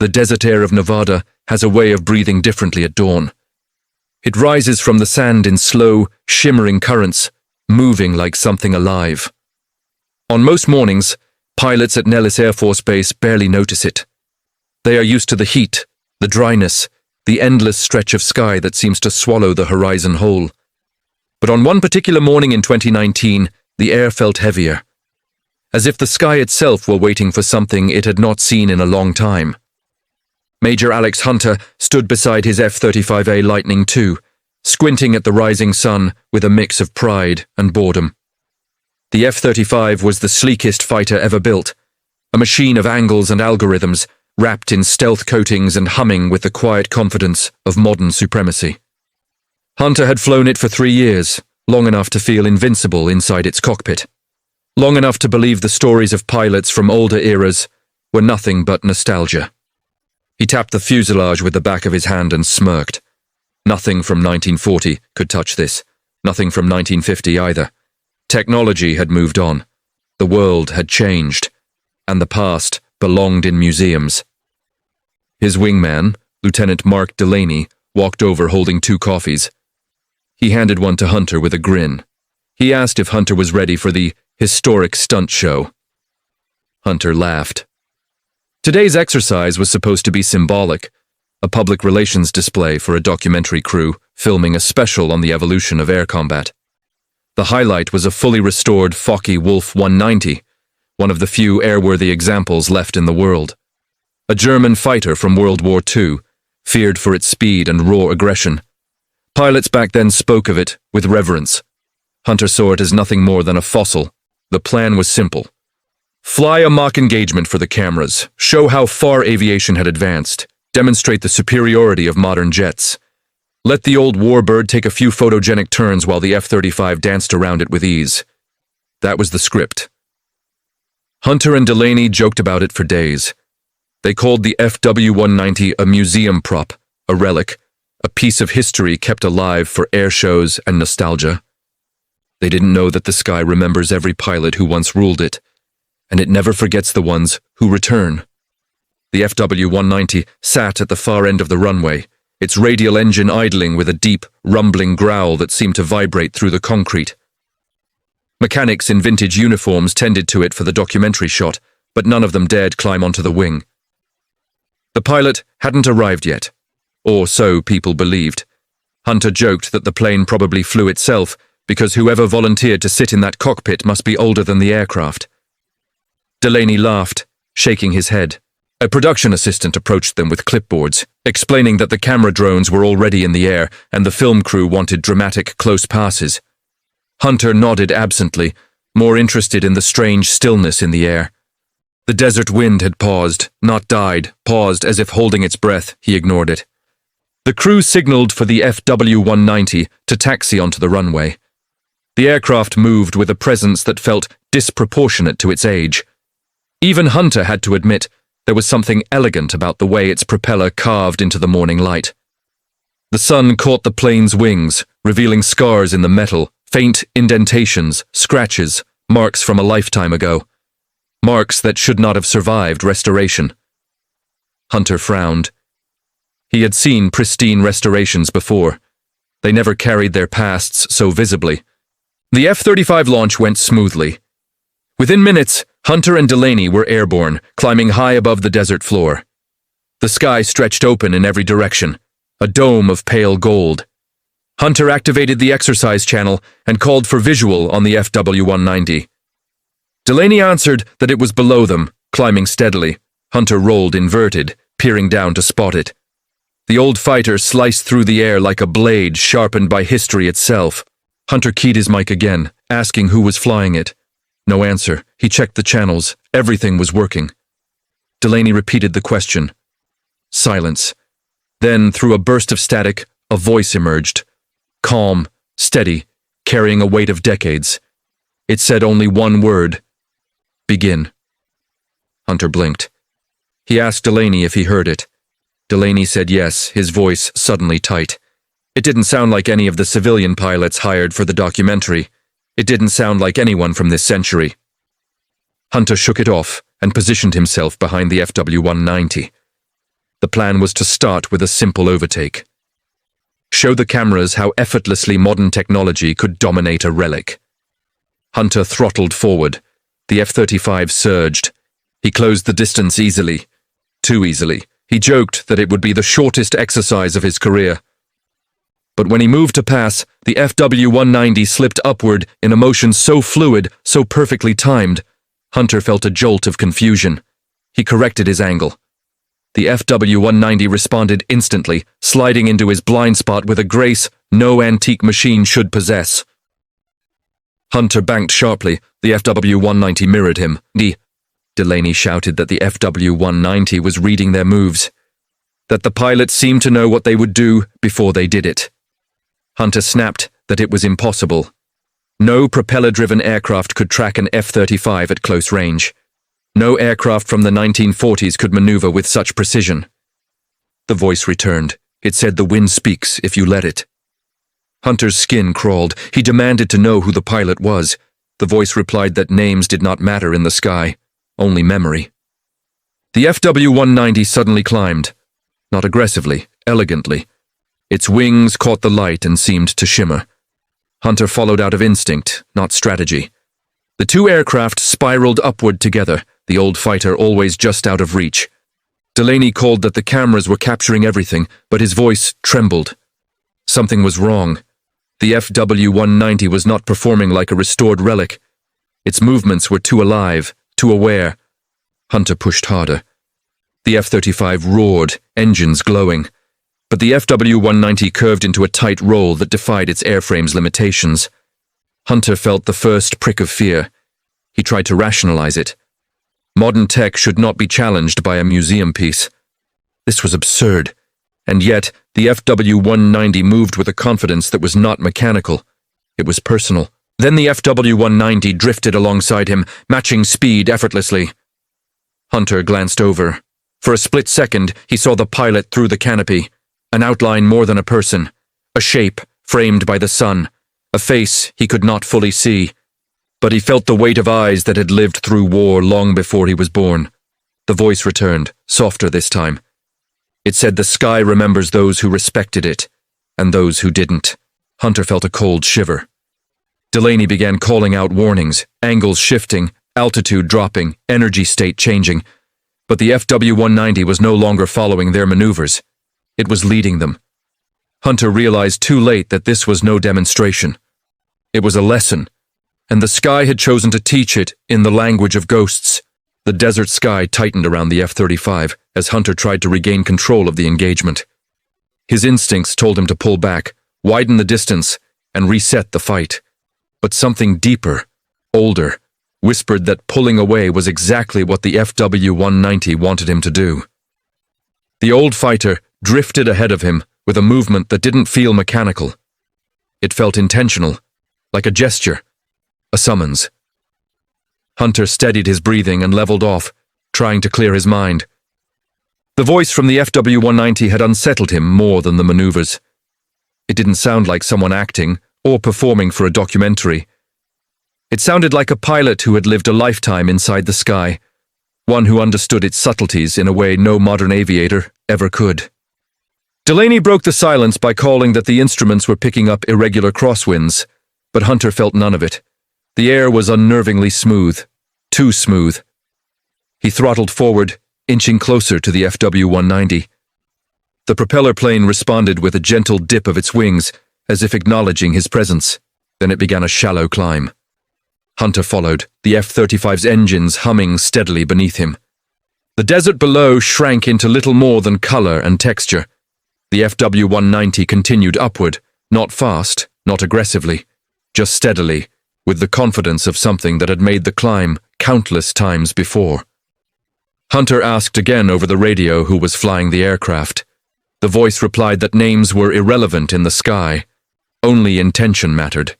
the desert air of Nevada has a way of breathing differently at dawn. It rises from the sand in slow, shimmering currents, moving like something alive. On most mornings, pilots at Nellis Air Force Base barely notice it. They are used to the heat, the dryness, the endless stretch of sky that seems to swallow the horizon whole. But on one particular morning in 2019, the air felt heavier, as if the sky itself were waiting for something it had not seen in a long time. Major Alex Hunter stood beside his F-35A Lightning II, squinting at the rising sun with a mix of pride and boredom. The F-35 was the sleekest fighter ever built, a machine of angles and algorithms, wrapped in stealth coatings and humming with the quiet confidence of modern supremacy. Hunter had flown it for 3 years, long enough to feel invincible inside its cockpit, long enough to believe the stories of pilots from older eras were nothing but nostalgia. He tapped the fuselage with the back of his hand and smirked. Nothing from 1940 could touch this, nothing from 1950 either. Technology had moved on, the world had changed, and the past belonged in museums. His wingman, Lieutenant Mark Delaney, walked over holding 2 coffees. He handed one to Hunter with a grin. He asked if Hunter was ready for the historic stunt show. Hunter laughed. Today's exercise was supposed to be symbolic, a public relations display for a documentary crew filming a special on the evolution of air combat. The highlight was a fully restored Focke-Wulf 190, one of the few airworthy examples left in the world. A German fighter from World War II, feared for its speed and raw aggression. Pilots back then spoke of it with reverence. Hunter saw it as nothing more than a fossil. The plan was simple. Fly a mock engagement for the cameras, show how far aviation had advanced, demonstrate the superiority of modern jets. Let the old warbird take a few photogenic turns while the F-35 danced around it with ease. That was the script. Hunter and Delaney joked about it for days. They called the FW-190 a museum prop, a relic, a piece of history kept alive for air shows and nostalgia. They didn't know that the sky remembers every pilot who once ruled it, and it never forgets the ones who return. The FW-190 sat at the far end of the runway, its radial engine idling with a deep, rumbling growl that seemed to vibrate through the concrete. Mechanics in vintage uniforms tended to it for the documentary shot, but none of them dared climb onto the wing. The pilot hadn't arrived yet, or so people believed. Hunter joked that the plane probably flew itself because whoever volunteered to sit in that cockpit must be older than the aircraft. Delaney laughed, shaking his head. A production assistant approached them with clipboards, explaining that the camera drones were already in the air and the film crew wanted dramatic close passes. Hunter nodded absently, more interested in the strange stillness in the air. The desert wind had paused, not died, paused as if holding its breath. He ignored it. The crew signaled for the FW-190 to taxi onto the runway. The aircraft moved with a presence that felt disproportionate to its age. Even Hunter had to admit there was something elegant about the way its propeller carved into the morning light. The sun caught the plane's wings, revealing scars in the metal, faint indentations, scratches, marks from a lifetime ago. Marks that should not have survived restoration. Hunter frowned. He had seen pristine restorations before. They never carried their pasts so visibly. The F-35 launch went smoothly. Within minutes, Hunter and Delaney were airborne, climbing high above the desert floor. The sky stretched open in every direction, a dome of pale gold. Hunter activated the exercise channel and called for visual on the FW-190. Delaney answered that it was below them, climbing steadily. Hunter rolled inverted, peering down to spot it. The old fighter sliced through the air like a blade sharpened by history itself. Hunter keyed his mic again, asking who was flying it. No answer. He checked the channels. Everything was working. Delaney repeated the question. Silence. Then, through a burst of static, a voice emerged. Calm, steady, carrying a weight of decades. It said only one word. Begin. Hunter blinked. He asked Delaney if he heard it. Delaney said yes, his voice suddenly tight. It didn't sound like any of the civilian pilots hired for the documentary. It didn't sound like anyone from this century. Hunter shook it off and positioned himself behind the FW-190. The plan was to start with a simple overtake. Show the cameras how effortlessly modern technology could dominate a relic. Hunter throttled forward. The F-35 surged. He closed the distance easily. Too easily. He joked that it would be the shortest exercise of his career. But when he moved to pass, the FW-190 slipped upward in a motion so fluid, so perfectly timed. Hunter felt a jolt of confusion. He corrected his angle. The FW-190 responded instantly, sliding into his blind spot with a grace no antique machine should possess. Hunter banked sharply. The FW-190 mirrored him. Delaney shouted that the FW-190 was reading their moves, that the pilot seemed to know what they would do before they did it. Hunter snapped that it was impossible. No propeller-driven aircraft could track an F-35 at close range. No aircraft from the 1940s could maneuver with such precision. The voice returned. It said, "The wind speaks if you let it." Hunter's skin crawled. He demanded to know who the pilot was. The voice replied that names did not matter in the sky, only memory. The FW-190 suddenly climbed. Not aggressively, elegantly. Its wings caught the light and seemed to shimmer. Hunter followed out of instinct, not strategy. The two aircraft spiraled upward together, the old fighter always just out of reach. Delaney called that the cameras were capturing everything, but his voice trembled. Something was wrong. The FW-190 was not performing like a restored relic. Its movements were too alive, too aware. Hunter pushed harder. The F-35 roared, engines glowing. But the FW-190 curved into a tight roll that defied its airframe's limitations. Hunter felt the first prick of fear. He tried to rationalize it. Modern tech should not be challenged by a museum piece. This was absurd. And yet, the FW-190 moved with a confidence that was not mechanical. It was personal. Then the FW-190 drifted alongside him, matching speed effortlessly. Hunter glanced over. For a split second, he saw the pilot through the canopy. An outline more than a person. A shape, framed by the sun. A face he could not fully see. But he felt the weight of eyes that had lived through war long before he was born. The voice returned, softer this time. It said the sky remembers those who respected it, and those who didn't. Hunter felt a cold shiver. Delaney began calling out warnings, angles shifting, altitude dropping, energy state changing. But the FW-190 was no longer following their maneuvers. It was leading them. Hunter realized too late that this was no demonstration. It was a lesson, and the sky had chosen to teach it in the language of ghosts. The desert sky tightened around the F-35 as Hunter tried to regain control of the engagement. His instincts told him to pull back, widen the distance, and reset the fight. But something deeper, older, whispered that pulling away was exactly what the FW-190 wanted him to do. The old fighter drifted ahead of him with a movement that didn't feel mechanical. It felt intentional, like a gesture, a summons. Hunter steadied his breathing and leveled off, trying to clear his mind. The voice from the FW-190 had unsettled him more than the maneuvers. It didn't sound like someone acting or performing for a documentary. It sounded like a pilot who had lived a lifetime inside the sky, one who understood its subtleties in a way no modern aviator ever could. Delaney broke the silence by calling that the instruments were picking up irregular crosswinds, but Hunter felt none of it. The air was unnervingly smooth, too smooth. He throttled forward, inching closer to the FW-190. The propeller plane responded with a gentle dip of its wings, as if acknowledging his presence. Then it began a shallow climb. Hunter followed, the F-35's engines humming steadily beneath him. The desert below shrank into little more than color and texture. The FW-190 continued upward, not fast, not aggressively, just steadily, with the confidence of something that had made the climb countless times before. Hunter asked again over the radio who was flying the aircraft. The voice replied that names were irrelevant in the sky. Only intention mattered.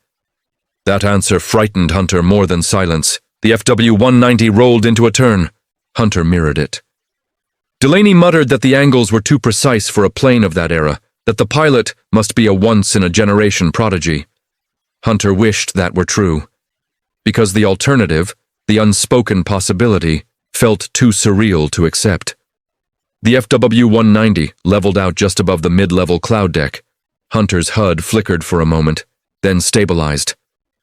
That answer frightened Hunter more than silence. The FW-190 rolled into a turn. Hunter mirrored it. Delaney muttered that the angles were too precise for a plane of that era, that the pilot must be a once-in-a-generation prodigy. Hunter wished that were true, because the alternative, the unspoken possibility, felt too surreal to accept. The FW-190 leveled out just above the mid-level cloud deck. Hunter's HUD flickered for a moment, then stabilized.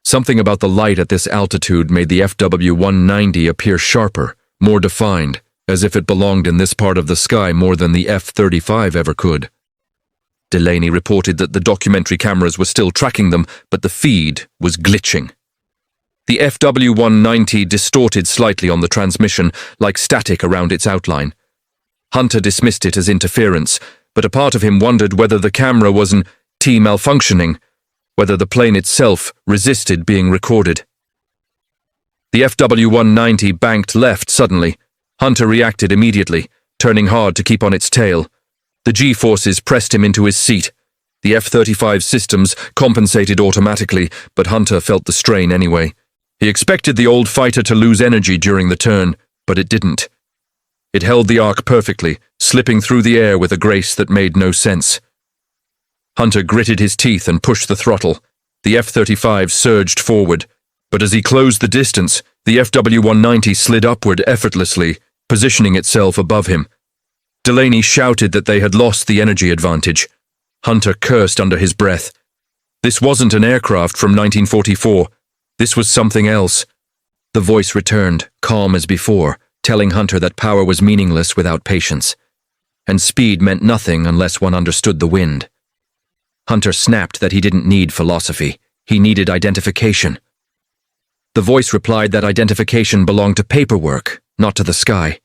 Something about the light at this altitude made the FW-190 appear sharper, more defined, as if it belonged in this part of the sky more than the F-35 ever could. Delaney reported that the documentary cameras were still tracking them, but the feed was glitching. The FW-190 distorted slightly on the transmission, like static around its outline. Hunter dismissed it as interference, but a part of him wondered whether the camera wasn't malfunctioning, whether the plane itself resisted being recorded. The FW-190 banked left suddenly. Hunter reacted immediately, turning hard to keep on its tail. The G-forces pressed him into his seat. The F-35 systems compensated automatically, but Hunter felt the strain anyway. He expected the old fighter to lose energy during the turn, but it didn't. It held the arc perfectly, slipping through the air with a grace that made no sense. Hunter gritted his teeth and pushed the throttle. The F-35 surged forward, but as he closed the distance, the FW-190 slid upward effortlessly, positioning itself above him. Delaney shouted that they had lost the energy advantage. Hunter cursed under his breath. This wasn't an aircraft from 1944. This was something else. The voice returned, calm as before, telling Hunter that power was meaningless without patience, and speed meant nothing unless one understood the wind. Hunter snapped that he didn't need philosophy. He needed identification. The voice replied that identification belonged to paperwork, not to the sky.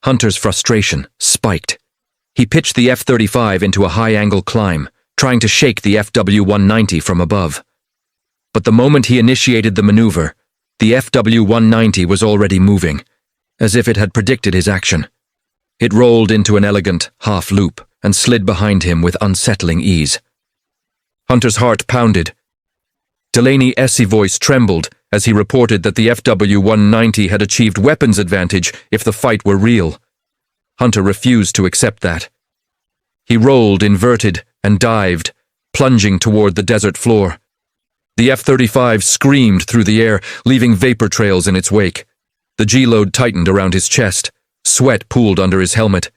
Hunter's frustration spiked. He pitched the F-35 into a high-angle climb, trying to shake the FW-190 from above. But the moment he initiated the maneuver, the FW-190 was already moving, as if it had predicted his action. It rolled into an elegant half-loop and slid behind him with unsettling ease. Hunter's heart pounded. Delaney's voice trembled as he reported that the FW-190 had achieved weapons advantage if the fight were real. Hunter refused to accept that. He rolled, inverted, and dived, plunging toward the desert floor. The F-35 screamed through the air, leaving vapor trails in its wake. The G-load tightened around his chest, sweat pooled under his helmet,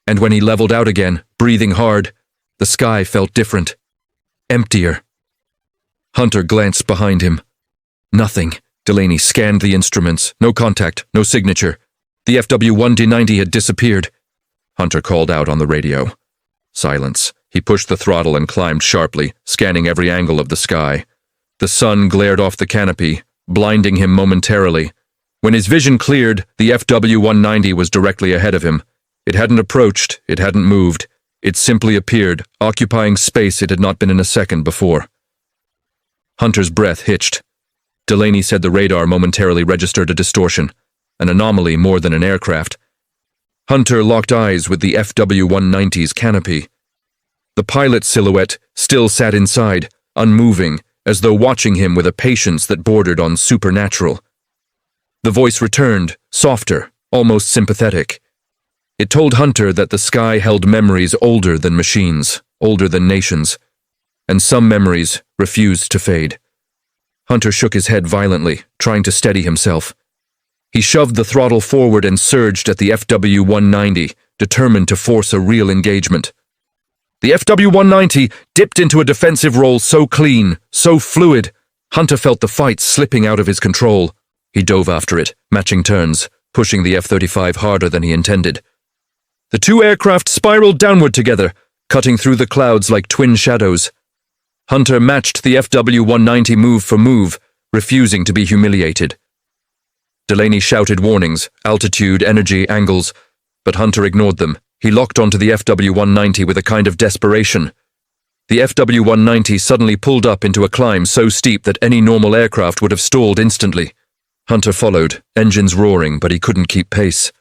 and when he leveled out again, breathing hard, the sky felt different, emptier. Hunter glanced behind him. Nothing. Delaney scanned the instruments. No contact, no signature. The FW-190 had disappeared. Hunter called out on the radio. Silence. He pushed the throttle and climbed sharply, scanning every angle of the sky. The sun glared off the canopy, blinding him momentarily. When his vision cleared, the FW-190 was directly ahead of him. It hadn't approached, it hadn't moved. It simply appeared, occupying space it had not been in a second before. Hunter's breath hitched. Delaney said the radar momentarily registered a distortion, an anomaly more than an aircraft. Hunter locked eyes with the FW-190's canopy. The pilot's silhouette still sat inside, unmoving, as though watching him with a patience that bordered on supernatural. The voice returned, softer, almost sympathetic. It told Hunter that the sky held memories older than machines, older than nations, and some memories refused to fade. Hunter shook his head violently, trying to steady himself. He shoved the throttle forward and surged at the FW-190, determined to force a real engagement. The FW-190 dipped into a defensive roll so clean, so fluid, Hunter felt the fight slipping out of his control. He dove after it, matching turns, pushing the F-35 harder than he intended. The two aircraft spiraled downward together, cutting through the clouds like twin shadows. Hunter matched the FW-190 move for move, refusing to be humiliated. Delaney shouted warnings, altitude, energy, angles, but Hunter ignored them. He locked onto the FW-190 with a kind of desperation. The FW-190 suddenly pulled up into a climb so steep that any normal aircraft would have stalled instantly. Hunter followed, engines roaring, but he couldn't keep pace.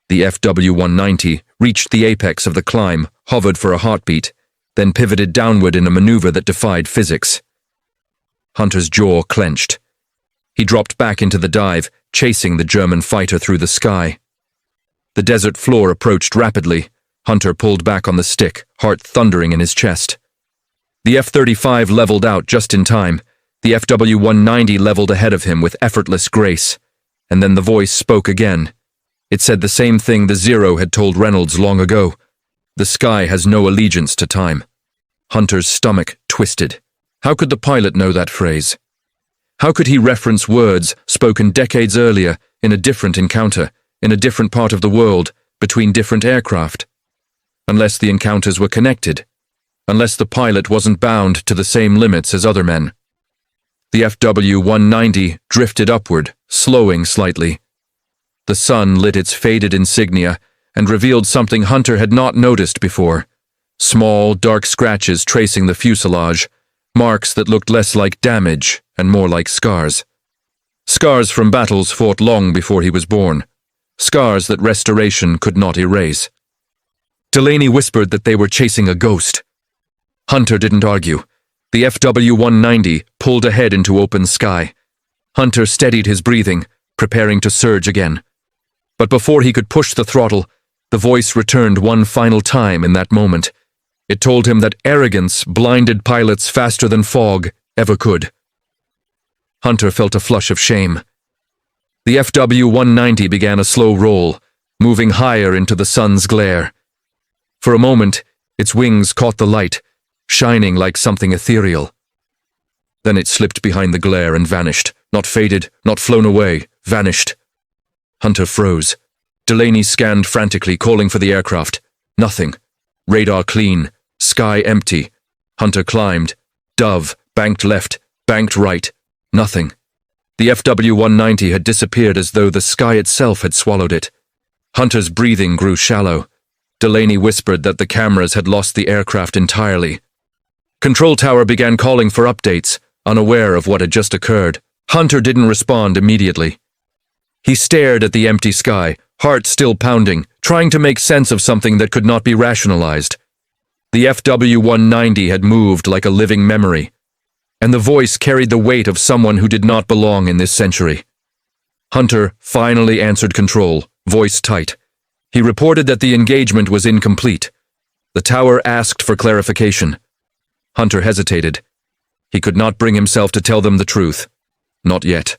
The FW-190 reached the apex of the climb, hovered for a heartbeat, then pivoted downward in a maneuver that defied physics. Hunter's jaw clenched. He dropped back into the dive, chasing the German fighter through the sky. The desert floor approached rapidly. Hunter pulled back on the stick, heart thundering in his chest. The F-35 leveled out just in time. The FW-190 leveled ahead of him with effortless grace, and then the voice spoke again. It said the same thing the Zero had told Reynolds long ago. The sky has no allegiance to time. Hunter's stomach twisted. How could the pilot know that phrase? How could he reference words spoken decades earlier in a different encounter, in a different part of the world, between different aircraft? Unless the encounters were connected. Unless the pilot wasn't bound to the same limits as other men. The FW-190 drifted upward, slowing slightly. The sun lit its faded insignia and revealed something Hunter had not noticed before. Small, dark scratches tracing the fuselage, marks that looked less like damage and more like scars. Scars from battles fought long before he was born. Scars that restoration could not erase. Delaney whispered that they were chasing a ghost. Hunter didn't argue. The FW-190 pulled ahead into open sky. Hunter steadied his breathing, preparing to surge again. But before he could push the throttle, the voice returned one final time in that moment. It told him that arrogance blinded pilots faster than fog ever could. Hunter felt a flush of shame. The FW-190 began a slow roll, moving higher into the sun's glare. For a moment, its wings caught the light, shining like something ethereal. Then it slipped behind the glare and vanished, not faded, not flown away, vanished. Hunter froze. Delaney scanned frantically, calling for the aircraft. Nothing. Radar clean. Sky empty. Hunter climbed. Dove, banked left, banked right. Nothing. The FW-190 had disappeared as though the sky itself had swallowed it. Hunter's breathing grew shallow. Delaney whispered that the cameras had lost the aircraft entirely. Control tower began calling for updates, unaware of what had just occurred. Hunter didn't respond immediately. He stared at the empty sky, heart still pounding, trying to make sense of something that could not be rationalized. The FW-190 had moved like a living memory, and the voice carried the weight of someone who did not belong in this century. Hunter finally answered control, voice tight. He reported that the engagement was incomplete. The tower asked for clarification. Hunter hesitated. He could not bring himself to tell them the truth. Not yet.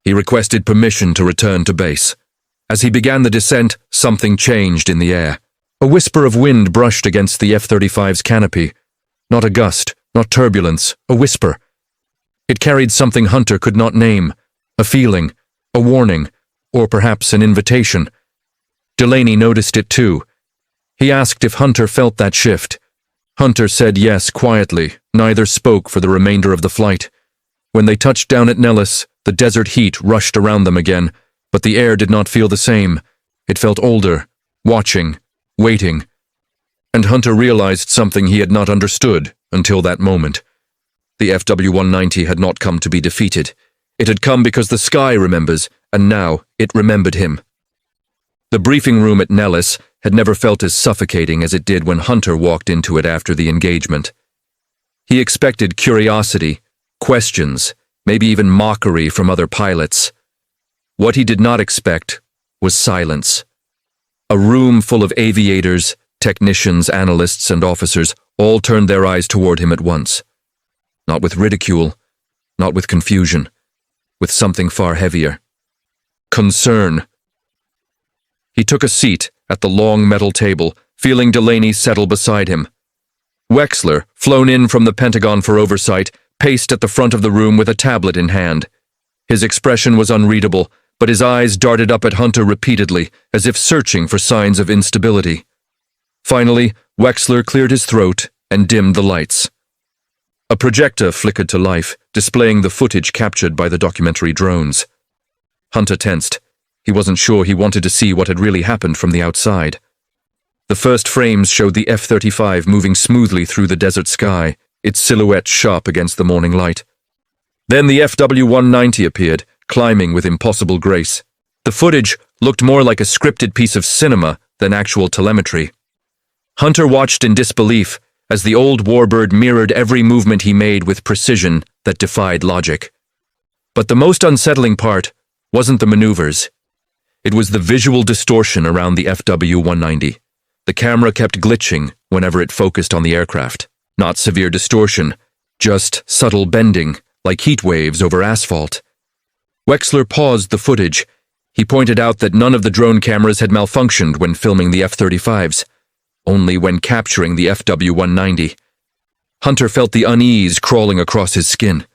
He requested permission to return to base. As he began the descent, something changed in the air. A whisper of wind brushed against the F-35's canopy. Not a gust, not turbulence, a whisper. It carried something Hunter could not name. A feeling, a warning, or perhaps an invitation. Delaney noticed it too. He asked if Hunter felt that shift. Hunter said yes quietly. Neither spoke for the remainder of the flight. When they touched down at Nellis, the desert heat rushed around them again, but the air did not feel the same. It felt older, watching, waiting. And Hunter realized something he had not understood until that moment. The FW-190 had not come to be defeated. It had come because the sky remembers, and now it remembered him. The briefing room at Nellis had never felt as suffocating as it did when Hunter walked into it after the engagement. He expected curiosity, questions, maybe even mockery from other pilots. What he did not expect was silence. A room full of aviators, technicians, analysts, and officers all turned their eyes toward him at once. Not with ridicule, not with confusion, with something far heavier. Concern. He took a seat at the long metal table, feeling Delaney settle beside him. Wexler, flown in from the Pentagon for oversight, paced at the front of the room with a tablet in hand. His expression was unreadable, but his eyes darted up at Hunter repeatedly, as if searching for signs of instability. Finally, Wexler cleared his throat and dimmed the lights. A projector flickered to life, displaying the footage captured by the documentary drones. Hunter tensed. He wasn't sure he wanted to see what had really happened from the outside. The first frames showed the F-35 moving smoothly through the desert sky, its silhouette sharp against the morning light. Then the FW-190 appeared, climbing with impossible grace. The footage looked more like a scripted piece of cinema than actual telemetry. Hunter watched in disbelief as the old warbird mirrored every movement he made with precision that defied logic. But the most unsettling part wasn't the maneuvers. It was the visual distortion around the FW-190. The camera kept glitching whenever it focused on the aircraft. Not severe distortion, just subtle bending, like heat waves over asphalt. Wexler paused the footage. He pointed out that none of the drone cameras had malfunctioned when filming the F-35s, only when capturing the FW-190. Hunter felt the unease crawling across his skin.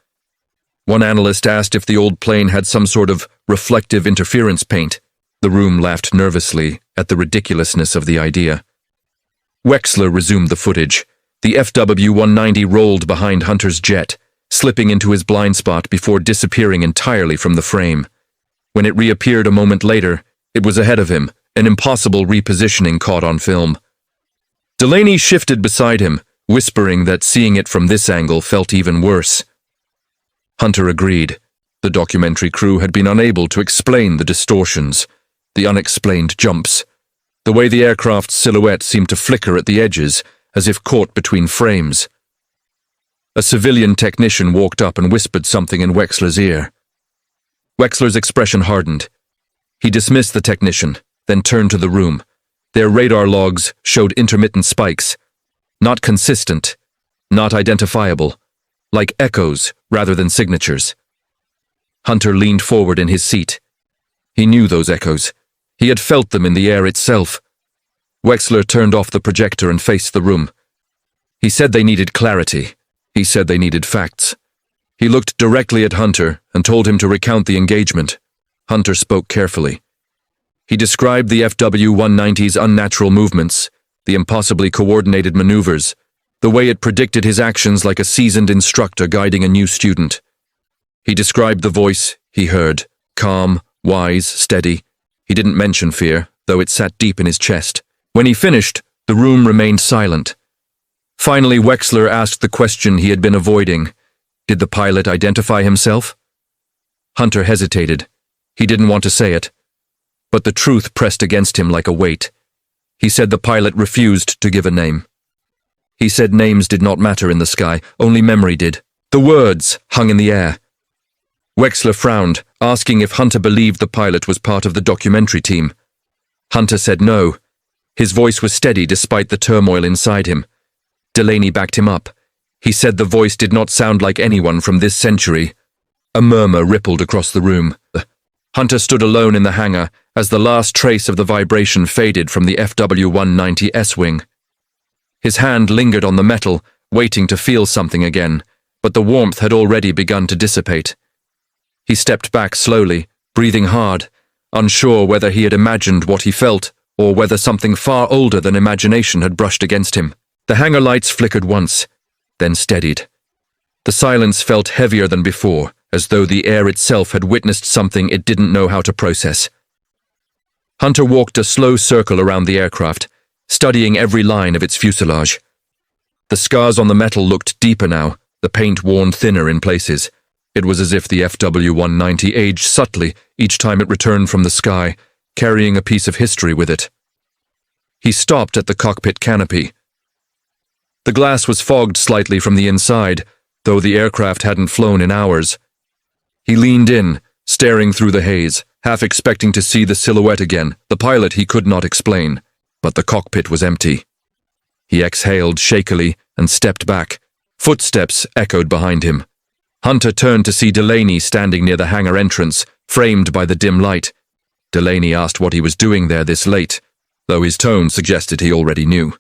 One analyst asked if the old plane had some sort of reflective interference paint. The room laughed nervously at the ridiculousness of the idea. Wexler resumed the footage. The FW-190 rolled behind Hunter's jet, slipping into his blind spot before disappearing entirely from the frame. When it reappeared a moment later, it was ahead of him, an impossible repositioning caught on film. Delaney shifted beside him, whispering that seeing it from this angle felt even worse. Hunter agreed. The documentary crew had been unable to explain the distortions, the unexplained jumps, the way the aircraft's silhouette seemed to flicker at the edges, as if caught between frames. A civilian technician walked up and whispered something in Wexler's ear. Wexler's expression hardened. He dismissed the technician, then turned to the room. Their radar logs showed intermittent spikes, not consistent, not identifiable, like echoes rather than signatures. Hunter leaned forward in his seat. He knew those echoes. He had felt them in the air itself. Wexler turned off the projector and faced the room. He said they needed clarity. He said they needed facts. He looked directly at Hunter and told him to recount the engagement. Hunter spoke carefully. He described the FW-190's unnatural movements, the impossibly coordinated maneuvers, the way it predicted his actions like a seasoned instructor guiding a new student. He described the voice he heard, calm, wise, steady. He didn't mention fear, though it sat deep in his chest. When he finished, the room remained silent. Finally, Wexler asked the question he had been avoiding. Did the pilot identify himself? Hunter hesitated. He didn't want to say it. But the truth pressed against him like a weight. He said the pilot refused to give a name. He said names did not matter in the sky, only memory did. The words hung in the air. Wexler frowned, asking if Hunter believed the pilot was part of the documentary team. Hunter said no. His voice was steady despite the turmoil inside him. Delaney backed him up. He said the voice did not sound like anyone from this century. A murmur rippled across the room. Hunter stood alone in the hangar as the last trace of the vibration faded from the FW-190 S-wing. His hand lingered on the metal, waiting to feel something again, but the warmth had already begun to dissipate. He stepped back slowly, breathing hard, unsure whether he had imagined what he felt or whether something far older than imagination had brushed against him. The hangar lights flickered once, then steadied. The silence felt heavier than before, as though the air itself had witnessed something it didn't know how to process. Hunter walked a slow circle around the aircraft, studying every line of its fuselage. The scars on the metal looked deeper now, the paint worn thinner in places. It was as if the FW-190 aged subtly each time it returned from the sky, carrying a piece of history with it. He stopped at the cockpit canopy. The glass was fogged slightly from the inside, though the aircraft hadn't flown in hours. He leaned in, staring through the haze, half expecting to see the silhouette again, the pilot he could not explain. But the cockpit was empty. He exhaled shakily and stepped back. Footsteps echoed behind him. Hunter turned to see Delaney standing near the hangar entrance, framed by the dim light. Delaney asked what he was doing there this late, though his tone suggested he already knew.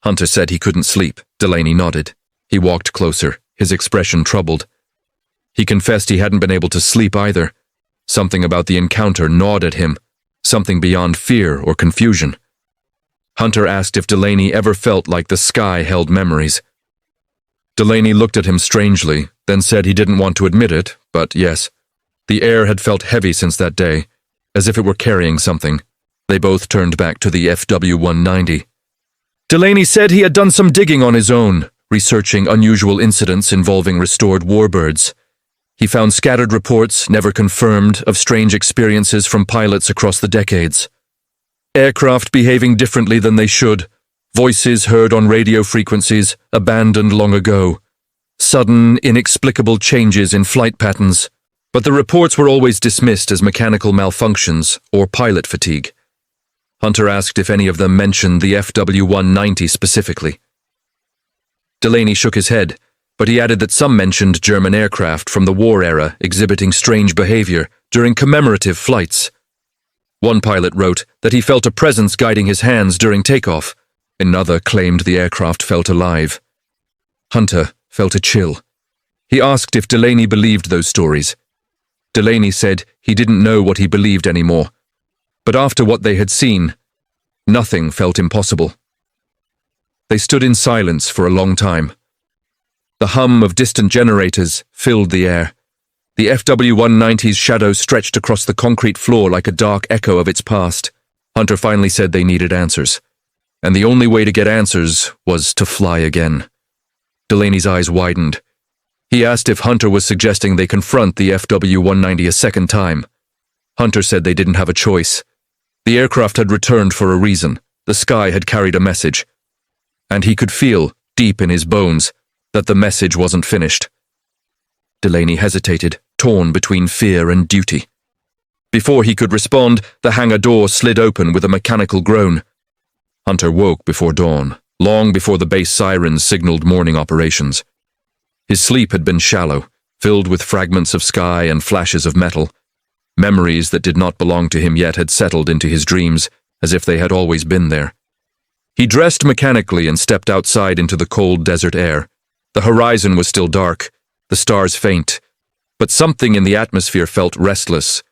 Hunter said he couldn't sleep. Delaney nodded. He walked closer, his expression troubled. He confessed he hadn't been able to sleep either. Something about the encounter gnawed at him, something beyond fear or confusion. Hunter asked if Delaney ever felt like the sky held memories. Delaney looked at him strangely, then said he didn't want to admit it, but yes. The air had felt heavy since that day, as if it were carrying something. They both turned back to the FW-190. Delaney said he had done some digging on his own, researching unusual incidents involving restored warbirds. He found scattered reports, never confirmed, of strange experiences from pilots across the decades. Aircraft behaving differently than they should, voices heard on radio frequencies, abandoned long ago, sudden, inexplicable changes in flight patterns. But the reports were always dismissed as mechanical malfunctions or pilot fatigue. Hunter asked if any of them mentioned the FW-190 specifically. Delaney shook his head, but he added that some mentioned German aircraft from the war era exhibiting strange behavior during commemorative flights, One pilot wrote that he felt a presence guiding his hands during takeoff. Another claimed the aircraft felt alive. Hunter felt a chill. He asked if Delaney believed those stories. Delaney said he didn't know what he believed anymore. But after what they had seen, nothing felt impossible. They stood in silence for a long time. The hum of distant generators filled the air. The FW-190's shadow stretched across the concrete floor like a dark echo of its past. Hunter finally said they needed answers. And the only way to get answers was to fly again. Delaney's eyes widened. He asked if Hunter was suggesting they confront the FW-190 a second time. Hunter said they didn't have a choice. The aircraft had returned for a reason. The sky had carried a message. And he could feel, deep in his bones, that the message wasn't finished. Delaney hesitated, torn between fear and duty. Before he could respond, the hangar door slid open with a mechanical groan. Hunter woke before dawn, long before the base sirens signaled morning operations. His sleep had been shallow, filled with fragments of sky and flashes of metal. Memories that did not belong to him yet had settled into his dreams, as if they had always been there. He dressed mechanically and stepped outside into the cold desert air. The horizon was still dark, the stars faint, but something in the atmosphere felt restless.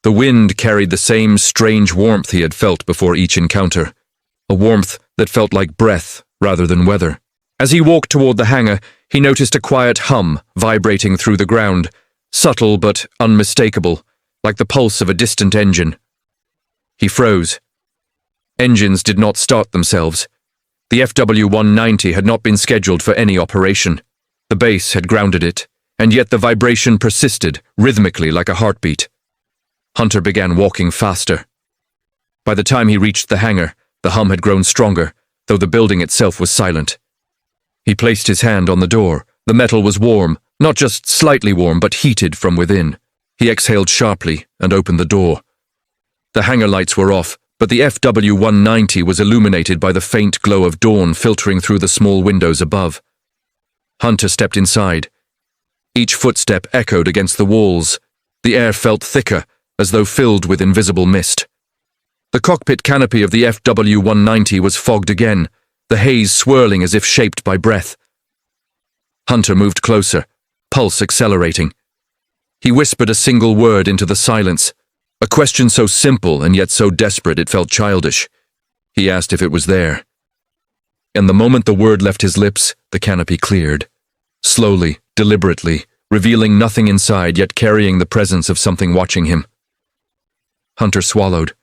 The wind carried the same strange warmth he had felt before each encounter, a warmth that felt like breath rather than weather. As he walked toward the hangar, he noticed a quiet hum vibrating through the ground, subtle but unmistakable, like the pulse of a distant engine. He froze. Engines did not start themselves. The FW-190 had not been scheduled for any operation. The base had grounded it, and yet the vibration persisted, rhythmically like a heartbeat. Hunter began walking faster. By the time he reached the hangar, the hum had grown stronger, though the building itself was silent. He placed his hand on the door. The metal was warm, not just slightly warm, but heated from within. He exhaled sharply and opened the door. The hangar lights were off, but the FW-190 was illuminated by the faint glow of dawn filtering through the small windows above. Hunter stepped inside. Each footstep echoed against the walls. The air felt thicker, as though filled with invisible mist. The cockpit canopy of the FW-190 was fogged again, the haze swirling as if shaped by breath. Hunter moved closer, pulse accelerating. He whispered a single word into the silence, a question so simple and yet so desperate it felt childish. He asked if it was there. And the moment the word left his lips, the canopy cleared. Slowly, deliberately, revealing nothing inside yet carrying the presence of something watching him. Hunter swallowed.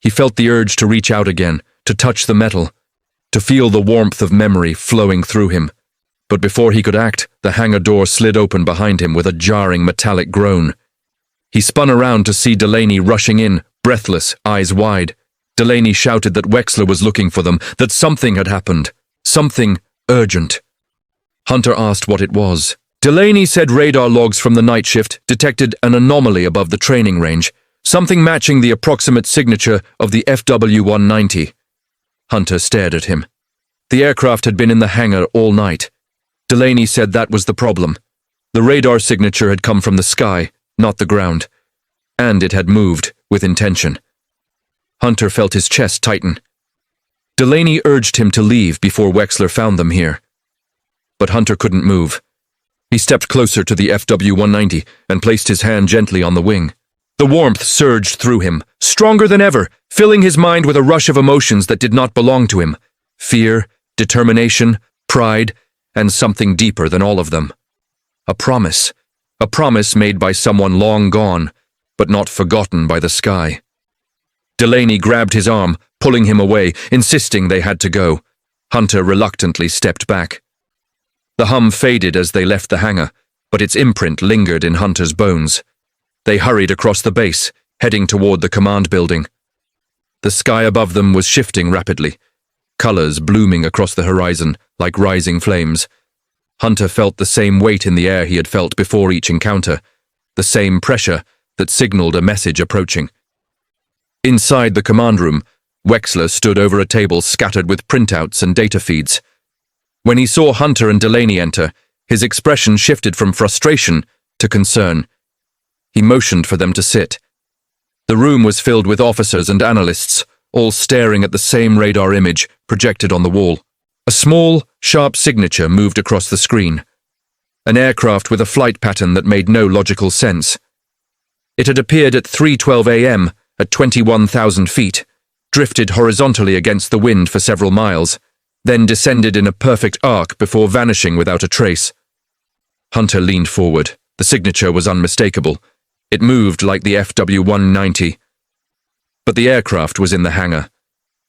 He felt the urge to reach out again, to touch the metal, to feel the warmth of memory flowing through him. But before he could act, the hangar door slid open behind him with a jarring metallic groan. He spun around to see Delaney rushing in, breathless, eyes wide. Delaney shouted that Wexler was looking for them, that something had happened. Something urgent. Hunter asked what it was. Delaney said radar logs from the night shift detected an anomaly above the training range, something matching the approximate signature of the FW-190. Hunter stared at him. The aircraft had been in the hangar all night. Delaney said that was the problem. The radar signature had come from the sky, not the ground. And it had moved, with intention. Hunter felt his chest tighten. Delaney urged him to leave before Wexler found them here. But Hunter couldn't move. He stepped closer to the FW-190 and placed his hand gently on the wing. The warmth surged through him, stronger than ever, filling his mind with a rush of emotions that did not belong to him. Fear, determination, pride, and something deeper than all of them. A promise made by someone long gone, but not forgotten by the sky. Delaney grabbed his arm, pulling him away, insisting they had to go. Hunter reluctantly stepped back. The hum faded as they left the hangar, but its imprint lingered in Hunter's bones. They hurried across the base, heading toward the command building. The sky above them was shifting rapidly, colors blooming across the horizon like rising flames. Hunter felt the same weight in the air he had felt before each encounter, the same pressure that signaled a message approaching. Inside the command room, Wexler stood over a table scattered with printouts and data feeds. When he saw Hunter and Delaney enter, his expression shifted from frustration to concern. He motioned for them to sit. The room was filled with officers and analysts, all staring at the same radar image projected on the wall. A small, sharp signature moved across the screen. An aircraft with a flight pattern that made no logical sense. It had appeared at 3:12 a.m. at 21,000 feet, drifted horizontally against the wind for several miles, then descended in a perfect arc before vanishing without a trace. Hunter leaned forward. The signature was unmistakable. It moved like the FW-190. But the aircraft was in the hangar.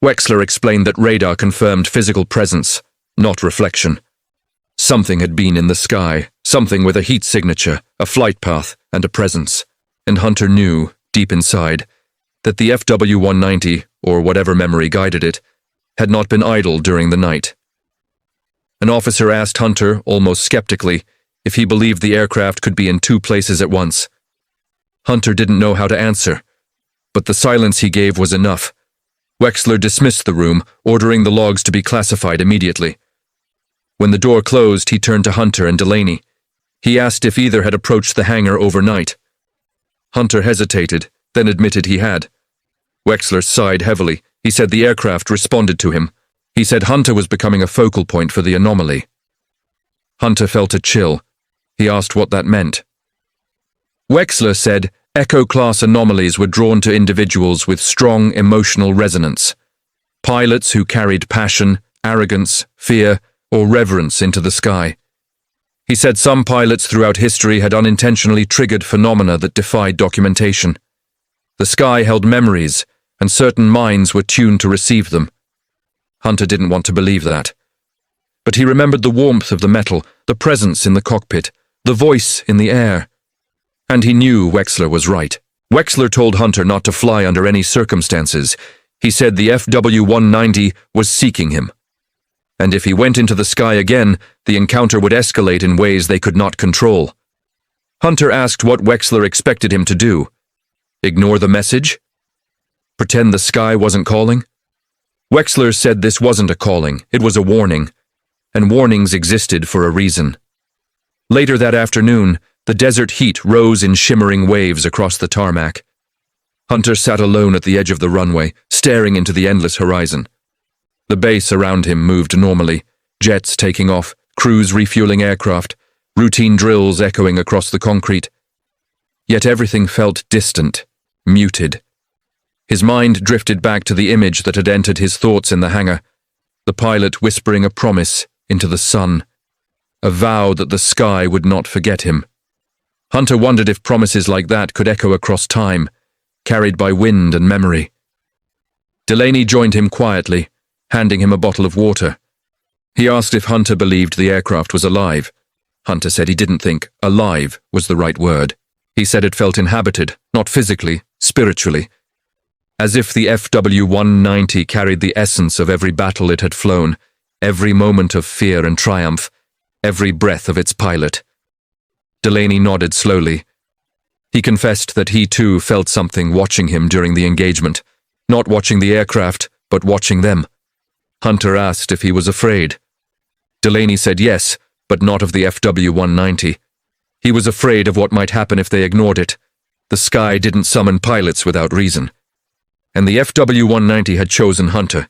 Wexler explained that radar confirmed physical presence, not reflection. Something had been in the sky, something with a heat signature, a flight path, and a presence. And Hunter knew, deep inside, that the FW-190, or whatever memory guided it, had not been idle during the night. An officer asked Hunter, almost skeptically, if he believed the aircraft could be in two places at once. Hunter didn't know how to answer, but the silence he gave was enough. Wexler dismissed the room, ordering the logs to be classified immediately. When the door closed, he turned to Hunter and Delaney. He asked if either had approached the hangar overnight. Hunter hesitated, then admitted he had. Wexler sighed heavily. He said the aircraft responded to him. He said Hunter was becoming a focal point for the anomaly. Hunter felt a chill. He asked what that meant. Wexler said Echo-class anomalies were drawn to individuals with strong emotional resonance. Pilots who carried passion, arrogance, fear, or reverence into the sky. He said some pilots throughout history had unintentionally triggered phenomena that defied documentation. The sky held memories, and certain minds were tuned to receive them. Hunter didn't want to believe that. But he remembered the warmth of the metal, the presence in the cockpit, the voice in the air. And he knew Wexler was right. Wexler told Hunter not to fly under any circumstances. He said the FW-190 was seeking him. And if he went into the sky again, the encounter would escalate in ways they could not control. Hunter asked what Wexler expected him to do. Ignore the message? Pretend the sky wasn't calling? Wexler said this wasn't a calling, it was a warning. And warnings existed for a reason. Later that afternoon, the desert heat rose in shimmering waves across the tarmac. Hunter sat alone at the edge of the runway, staring into the endless horizon. The base around him moved normally, jets taking off, crews refueling aircraft, routine drills echoing across the concrete. Yet everything felt distant, muted. His mind drifted back to the image that had entered his thoughts in the hangar, the pilot whispering a promise into the sun, a vow that the sky would not forget him. Hunter wondered if promises like that could echo across time, carried by wind and memory. Delaney joined him quietly, handing him a bottle of water. He asked if Hunter believed the aircraft was alive. Hunter said he didn't think alive was the right word. He said it felt inhabited, not physically, spiritually, as if the FW-190 carried the essence of every battle it had flown, every moment of fear and triumph, every breath of its pilot. Delaney nodded slowly. He confessed that he too felt something watching him during the engagement, not watching the aircraft, but watching them. Hunter asked if he was afraid. Delaney said yes, but not of the FW-190. He was afraid of what might happen if they ignored it. The sky didn't summon pilots without reason. And the FW-190 had chosen Hunter.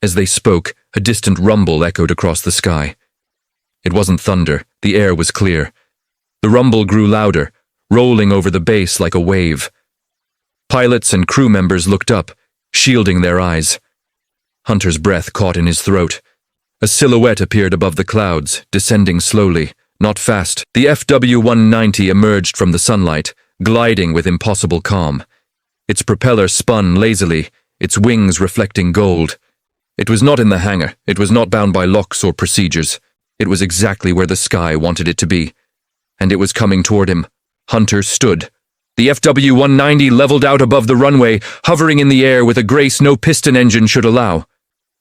As they spoke, a distant rumble echoed across the sky. It wasn't thunder, the air was clear. The rumble grew louder, rolling over the base like a wave. Pilots and crew members looked up, shielding their eyes. Hunter's breath caught in his throat. A silhouette appeared above the clouds, descending slowly, not fast. The FW-190 emerged from the sunlight, gliding with impossible calm. Its propeller spun lazily, its wings reflecting gold. It was not in the hangar, it was not bound by locks or procedures. It was exactly where the sky wanted it to be. And it was coming toward him. Hunter stood. The FW-190 leveled out above the runway, hovering in the air with a grace no piston engine should allow.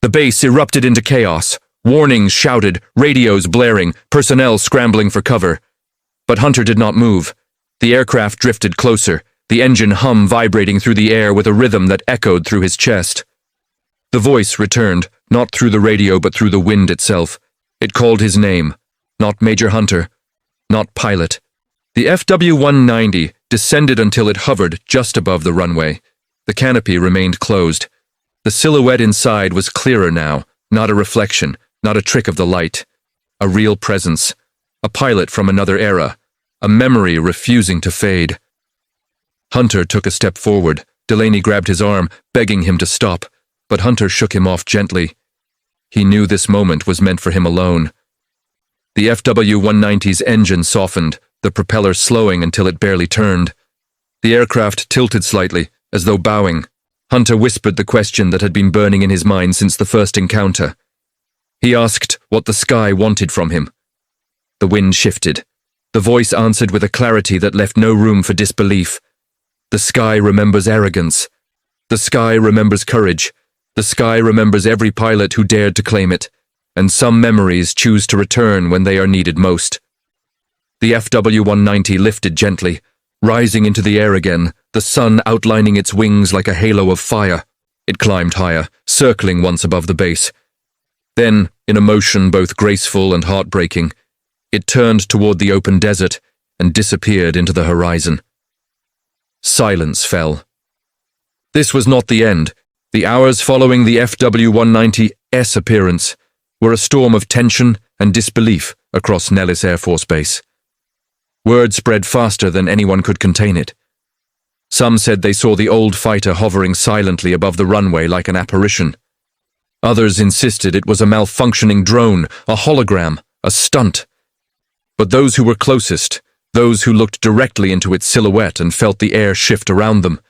The base erupted into chaos. Warnings shouted, radios blaring, personnel scrambling for cover. But Hunter did not move. The aircraft drifted closer, the engine hum vibrating through the air with a rhythm that echoed through his chest. The voice returned, not through the radio but through the wind itself. It called his name, not Major Hunter, not pilot, The FW-190 descended until it hovered just above the runway. The canopy remained closed. The silhouette inside was clearer now, not a reflection, not a trick of the light. A real presence. A pilot from another era. A memory refusing to fade. Hunter took a step forward. Delaney grabbed his arm, begging him to stop, but Hunter shook him off gently. He knew this moment was meant for him alone. The FW-190's engine softened, the propeller slowing until it barely turned. The aircraft tilted slightly, as though bowing. Hunter whispered the question that had been burning in his mind since the first encounter. He asked what the sky wanted from him. The wind shifted. The voice answered with a clarity that left no room for disbelief. The sky remembers arrogance. The sky remembers courage. The sky remembers every pilot who dared to claim it, and some memories choose to return when they are needed most. The FW-190 lifted gently, rising into the air again, the sun outlining its wings like a halo of fire. It climbed higher, circling once above the base. Then, in a motion both graceful and heartbreaking, it turned toward the open desert and disappeared into the horizon. Silence fell. This was not the end. The hours following the FW-190's appearance were a storm of tension and disbelief across Nellis Air Force Base. Word spread faster than anyone could contain it. Some said they saw the old fighter hovering silently above the runway like an apparition. Others insisted it was a malfunctioning drone, a hologram, a stunt. But those who were closest, those who looked directly into its silhouette and felt the air shift around them,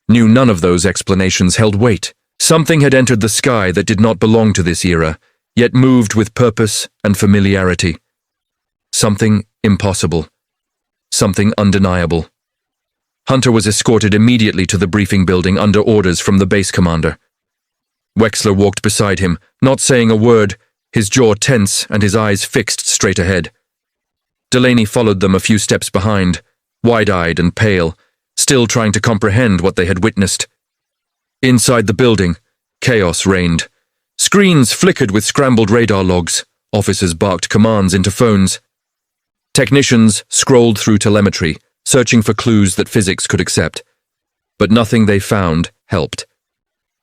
knew none of those explanations held weight. Something had entered the sky that did not belong to this era, yet moved with purpose and familiarity. Something impossible. Something undeniable. Hunter was escorted immediately to the briefing building under orders from the base commander. Wexler walked beside him, not saying a word, his jaw tense and his eyes fixed straight ahead. Delaney followed them a few steps behind, wide-eyed and pale, still trying to comprehend what they had witnessed. Inside the building, chaos reigned. Screens flickered with scrambled radar logs. Officers barked commands into phones. Technicians scrolled through telemetry, searching for clues that physics could accept. But nothing they found helped.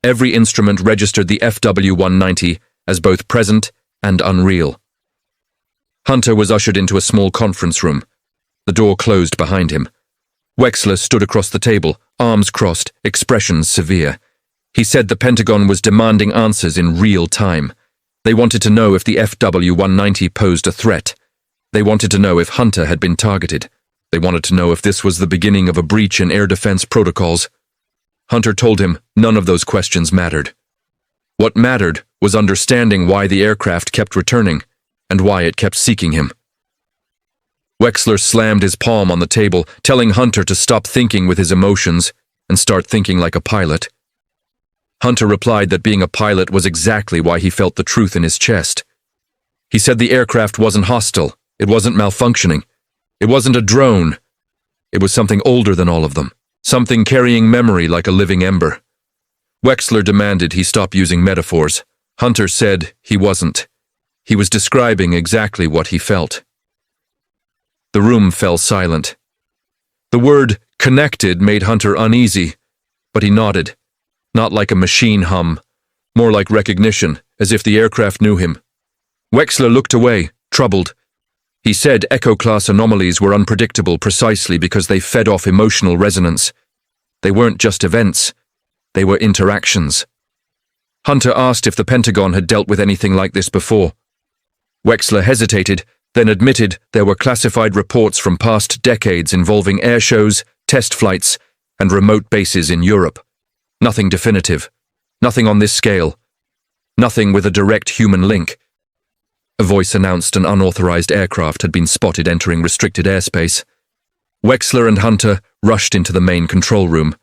Every instrument registered the FW-190 as both present and unreal. Hunter was ushered into a small conference room. The door closed behind him. Wexler stood across the table, arms crossed, expressions severe. He said the Pentagon was demanding answers in real time. They wanted to know if the FW-190 posed a threat. They wanted to know if Hunter had been targeted. They wanted to know if this was the beginning of a breach in air defense protocols. Hunter told him none of those questions mattered. What mattered was understanding why the aircraft kept returning and why it kept seeking him. Wexler slammed his palm on the table, telling Hunter to stop thinking with his emotions and start thinking like a pilot. Hunter replied that being a pilot was exactly why he felt the truth in his chest. He said the aircraft wasn't hostile, it wasn't malfunctioning, it wasn't a drone. It was something older than all of them, something carrying memory like a living ember. Wexler demanded he stop using metaphors. Hunter said he wasn't. He was describing exactly what he felt. The room fell silent. The word connected made Hunter uneasy, but he nodded, not like a machine hum, more like recognition, as if the aircraft knew him. Wexler looked away, troubled. He said Echo-class anomalies were unpredictable precisely because they fed off emotional resonance. They weren't just events, they were interactions. Hunter asked if the Pentagon had dealt with anything like this before. Wexler hesitated, then admitted there were classified reports from past decades involving air shows, test flights, and remote bases in Europe. Nothing definitive. Nothing on this scale. Nothing with a direct human link. A voice announced an unauthorized aircraft had been spotted entering restricted airspace. Wexler and Hunter rushed into the main control room.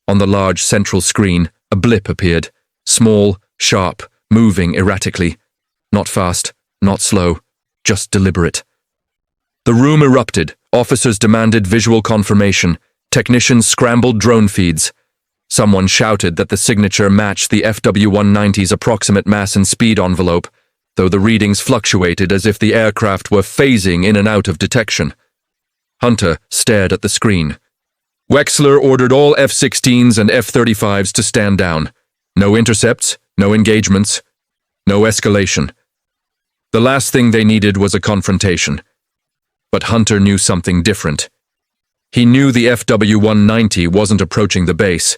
On the large central screen, a blip appeared, small, sharp, moving erratically. Not fast, not slow, just deliberate. The room erupted. Officers demanded visual confirmation. Technicians scrambled drone feeds. Someone shouted that the signature matched the FW-190's approximate mass and speed envelope, though the readings fluctuated as if the aircraft were phasing in and out of detection. Hunter stared at the screen. Wexler ordered all F-16s and F-35s to stand down. No intercepts, no engagements, no escalation. The last thing they needed was a confrontation. But Hunter knew something different. He knew the FW-190 wasn't approaching the base.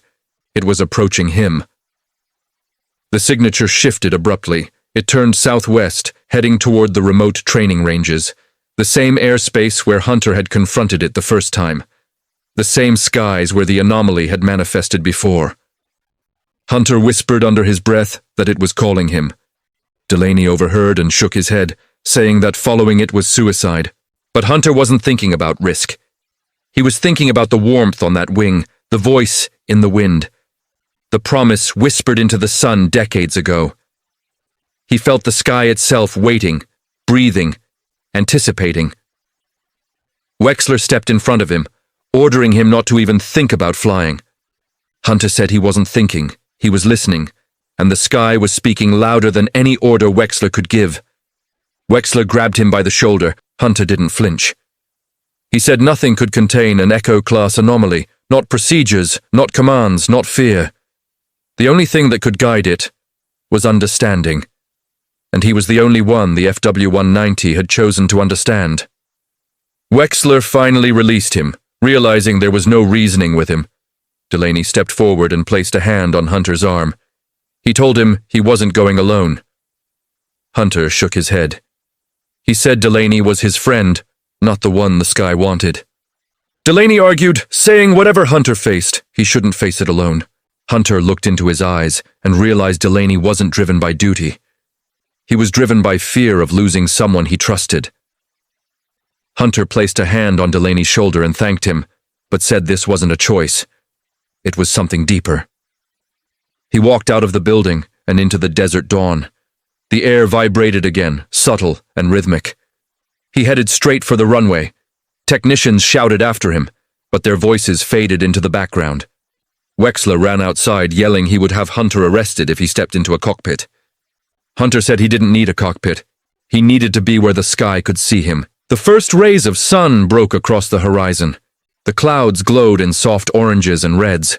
It was approaching him. The signature shifted abruptly. It turned southwest, heading toward the remote training ranges, the same airspace where Hunter had confronted it the first time, the same skies where the anomaly had manifested before. Hunter whispered under his breath that it was calling him. Delaney overheard and shook his head, saying that following it was suicide. But Hunter wasn't thinking about risk. He was thinking about the warmth on that wing, the voice in the wind, the promise whispered into the sun decades ago. He felt the sky itself waiting, breathing, anticipating. Wexler stepped in front of him, ordering him not to even think about flying. Hunter said he wasn't thinking, he was listening, and the sky was speaking louder than any order Wexler could give. Wexler grabbed him by the shoulder. Hunter didn't flinch. He said nothing could contain an Echo-class anomaly, not procedures, not commands, not fear. The only thing that could guide it was understanding. And he was the only one the FW-190 had chosen to understand. Wexler finally released him, realizing there was no reasoning with him. Delaney stepped forward and placed a hand on Hunter's arm. He told him he wasn't going alone. Hunter shook his head. He said Delaney was his friend, not the one the sky wanted. Delaney argued, saying whatever Hunter faced, he shouldn't face it alone. Hunter looked into his eyes and realized Delaney wasn't driven by duty. He was driven by fear of losing someone he trusted. Hunter placed a hand on Delaney's shoulder and thanked him, but said this wasn't a choice. It was something deeper. He walked out of the building and into the desert dawn. The air vibrated again, subtle and rhythmic. He headed straight for the runway. Technicians shouted after him, but their voices faded into the background. Wexler ran outside, yelling he would have Hunter arrested if he stepped into a cockpit. Hunter said he didn't need a cockpit. He needed to be where the sky could see him. The first rays of sun broke across the horizon. The clouds glowed in soft oranges and reds.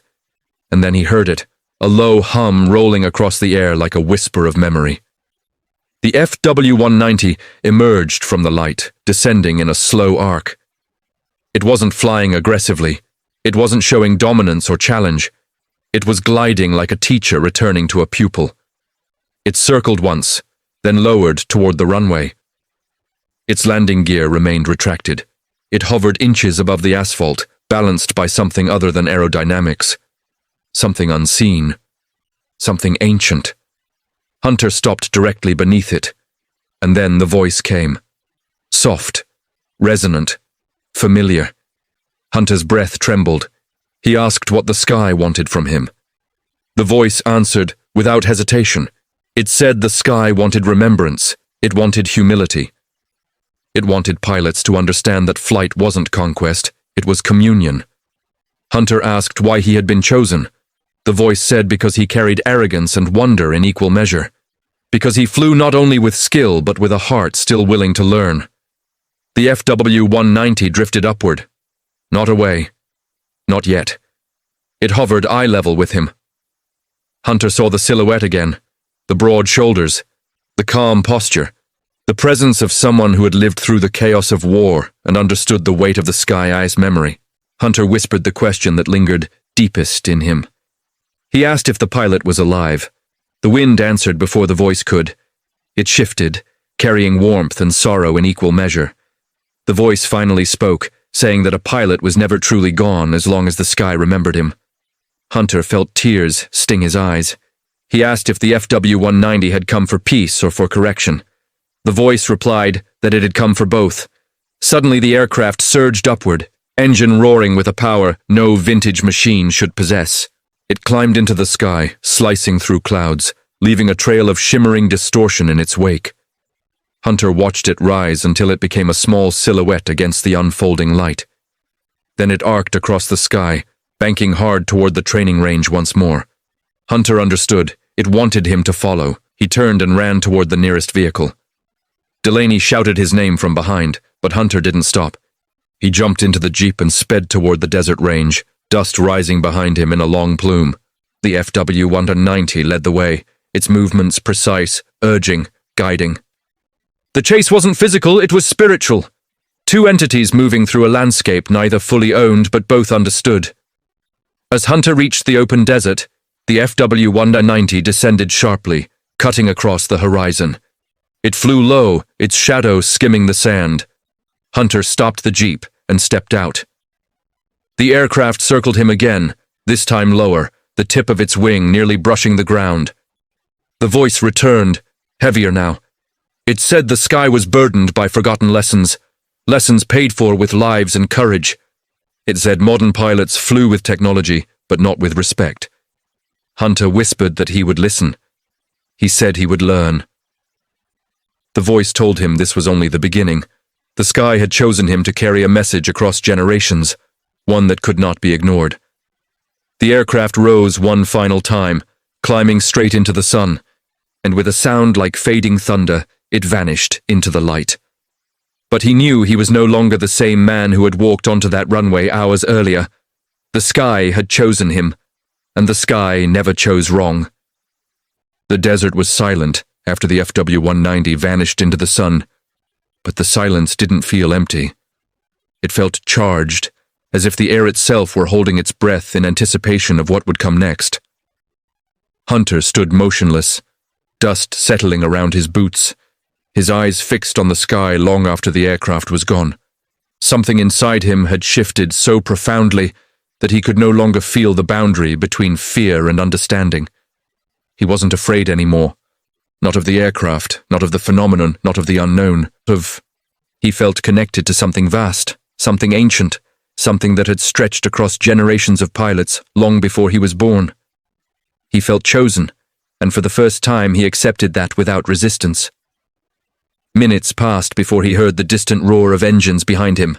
And then he heard it, a low hum rolling across the air like a whisper of memory. The FW-190 emerged from the light, descending in a slow arc. It wasn't flying aggressively. It wasn't showing dominance or challenge. It was gliding like a teacher returning to a pupil. It circled once, then lowered toward the runway. Its landing gear remained retracted. It hovered inches above the asphalt, balanced by something other than aerodynamics. Something unseen. Something ancient. Hunter stopped directly beneath it, and then the voice came. Soft, resonant, familiar. Hunter's breath trembled. He asked what the sky wanted from him. The voice answered without hesitation. It said the sky wanted remembrance. It wanted humility. It wanted pilots to understand that flight wasn't conquest, it was communion. Hunter asked why he had been chosen. The voice said because he carried arrogance and wonder in equal measure. Because he flew not only with skill but with a heart still willing to learn. The FW-190 drifted upward. Not away. Not yet. It hovered eye level with him. Hunter saw the silhouette again, the broad shoulders, the calm posture, the presence of someone who had lived through the chaos of war and understood the weight of the sky-ice memory. Hunter whispered the question that lingered deepest in him. He asked if the pilot was alive. The wind answered before the voice could. It shifted, carrying warmth and sorrow in equal measure. The voice finally spoke, saying that a pilot was never truly gone as long as the sky remembered him. Hunter felt tears sting his eyes. He asked if the FW-190 had come for peace or for correction. The voice replied that it had come for both. Suddenly the aircraft surged upward, engine roaring with a power no vintage machine should possess. It climbed into the sky, slicing through clouds, leaving a trail of shimmering distortion in its wake. Hunter watched it rise until it became a small silhouette against the unfolding light. Then it arced across the sky, banking hard toward the training range once more. Hunter understood. It wanted him to follow. He turned and ran toward the nearest vehicle. Delaney shouted his name from behind, but Hunter didn't stop. He jumped into the jeep and sped toward the desert range, dust rising behind him in a long plume. The FW-190 led the way, its movements precise, urging, guiding. The chase wasn't physical, it was spiritual. Two entities moving through a landscape neither fully owned but both understood. As Hunter reached the open desert, the FW-190 descended sharply, cutting across the horizon. It flew low, its shadow skimming the sand. Hunter stopped the jeep and stepped out. The aircraft circled him again, this time lower, the tip of its wing nearly brushing the ground. The voice returned, heavier now. It said the sky was burdened by forgotten lessons, lessons paid for with lives and courage. It said modern pilots flew with technology, but not with respect. Hunter whispered that he would listen. He said he would learn. The voice told him this was only the beginning. The sky had chosen him to carry a message across generations, one that could not be ignored. The aircraft rose one final time, climbing straight into the sun, and with a sound like fading thunder, it vanished into the light. But he knew he was no longer the same man who had walked onto that runway hours earlier. The sky had chosen him, and the sky never chose wrong. The desert was silent after the FW-190 vanished into the sun, but the silence didn't feel empty. It felt charged, as if the air itself were holding its breath in anticipation of what would come next. Hunter stood motionless, dust settling around his boots, his eyes fixed on the sky long after the aircraft was gone. Something inside him had shifted so profoundly that he could no longer feel the boundary between fear and understanding. He wasn't afraid anymore. Not of the aircraft, not of the phenomenon, not of the unknown. He felt connected to something vast, something ancient, something that had stretched across generations of pilots long before he was born. He felt chosen, and for the first time he accepted that without resistance. Minutes passed before he heard the distant roar of engines behind him.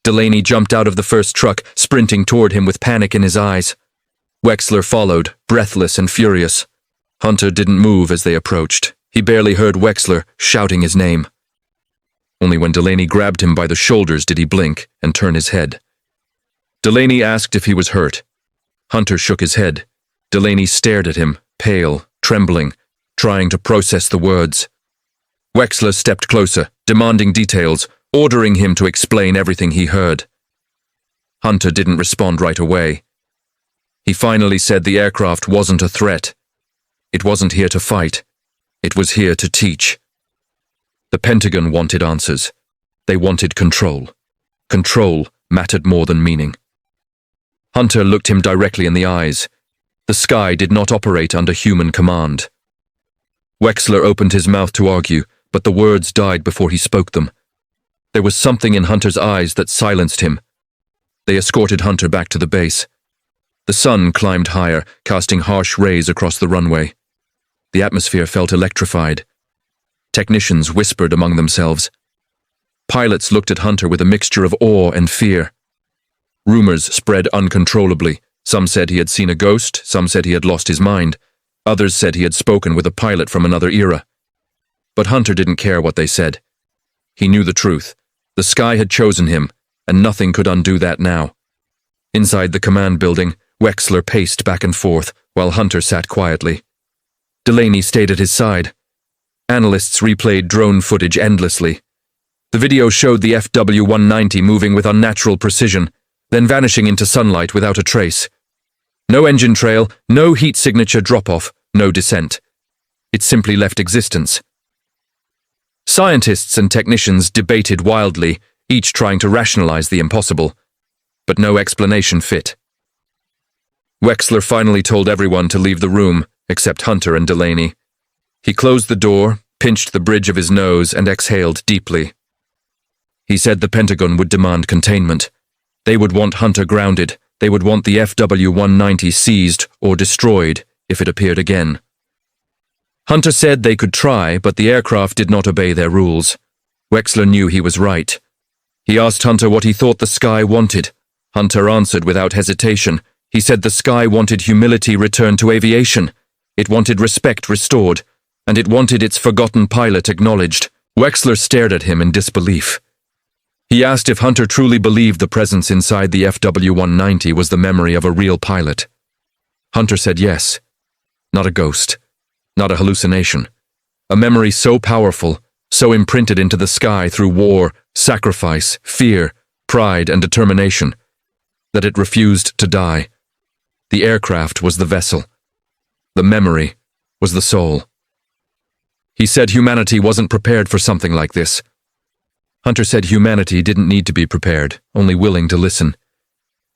Delaney jumped out of the first truck, sprinting toward him with panic in his eyes. Wexler followed, breathless and furious. Hunter didn't move as they approached. He barely heard Wexler shouting his name. Only when Delaney grabbed him by the shoulders did he blink and turn his head. Delaney asked if he was hurt. Hunter shook his head. Delaney stared at him, pale, trembling, trying to process the words. Wexler stepped closer, demanding details, ordering him to explain everything he heard. Hunter didn't respond right away. He finally said the aircraft wasn't a threat. It wasn't here to fight. It was here to teach. The Pentagon wanted answers. They wanted control. Control mattered more than meaning. Hunter looked him directly in the eyes. The sky did not operate under human command. Wexler opened his mouth to argue, but the words died before he spoke them. There was something in Hunter's eyes that silenced him. They escorted Hunter back to the base. The sun climbed higher, casting harsh rays across the runway. The atmosphere felt electrified. Technicians whispered among themselves. Pilots looked at Hunter with a mixture of awe and fear. Rumors spread uncontrollably. Some said he had seen a ghost, some said he had lost his mind. Others said he had spoken with a pilot from another era. But Hunter didn't care what they said. He knew the truth. The sky had chosen him, and nothing could undo that now. Inside the command building, Wexler paced back and forth, while Hunter sat quietly. Delaney stayed at his side. Analysts replayed drone footage endlessly. The video showed the FW-190 moving with unnatural precision, then vanishing into sunlight without a trace. No engine trail, no heat signature drop-off, no descent. It simply left existence. Scientists and technicians debated wildly, each trying to rationalize the impossible, but no explanation fit. Wexler finally told everyone to leave the room, except Hunter and Delaney. He closed the door, pinched the bridge of his nose, and exhaled deeply. He said the Pentagon would demand containment. They would want Hunter grounded. They would want the FW-190 seized or destroyed if it appeared again. Hunter said they could try, but the aircraft did not obey their rules. Wexler knew he was right. He asked Hunter what he thought the sky wanted. Hunter answered without hesitation. He said the sky wanted humility returned to aviation. It wanted respect restored, and it wanted its forgotten pilot acknowledged. Wexler stared at him in disbelief. He asked if Hunter truly believed the presence inside the FW-190 was the memory of a real pilot. Hunter said yes. Not a ghost. Not a hallucination. A memory so powerful, so imprinted into the sky through war, sacrifice, fear, pride, and determination, that it refused to die. The aircraft was the vessel. The memory was the soul. He said humanity wasn't prepared for something like this. Hunter said humanity didn't need to be prepared, only willing to listen.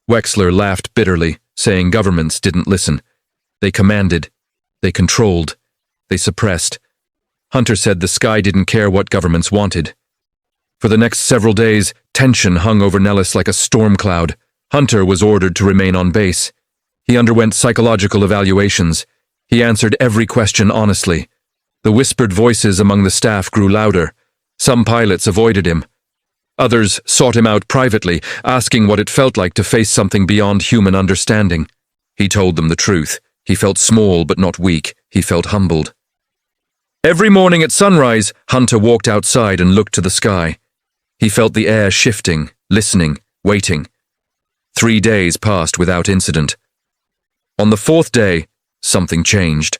Wexler laughed bitterly, saying governments didn't listen. They commanded. They controlled. They suppressed. Hunter said the sky didn't care what governments wanted. For the next several days, tension hung over Nellis like a storm cloud. Hunter was ordered to remain on base. He underwent psychological evaluations. He answered every question honestly. The whispered voices among the staff grew louder. Some pilots avoided him. Others sought him out privately, asking what it felt like to face something beyond human understanding. He told them the truth. He felt small but not weak. He felt humbled. Every morning at sunrise, Hunter walked outside and looked to the sky. He felt the air shifting, listening, waiting. 3 days passed without incident. On the 4th day, something changed.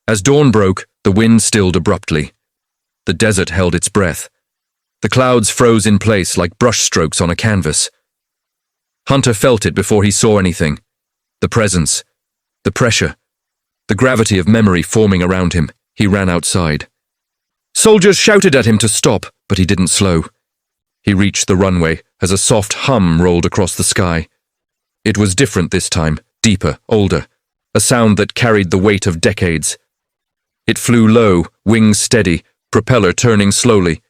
As dawn broke, the wind stilled abruptly. The desert held its breath. The clouds froze in place like brushstrokes on a canvas. Hunter felt it before he saw anything. The presence, the pressure, the gravity of memory forming around him. He ran outside. Soldiers shouted at him to stop, but he didn't slow. He reached the runway as a soft hum rolled across the sky. It was different this time, deeper, older, a sound that carried the weight of decades. It flew low, wings steady, propeller turning slowly.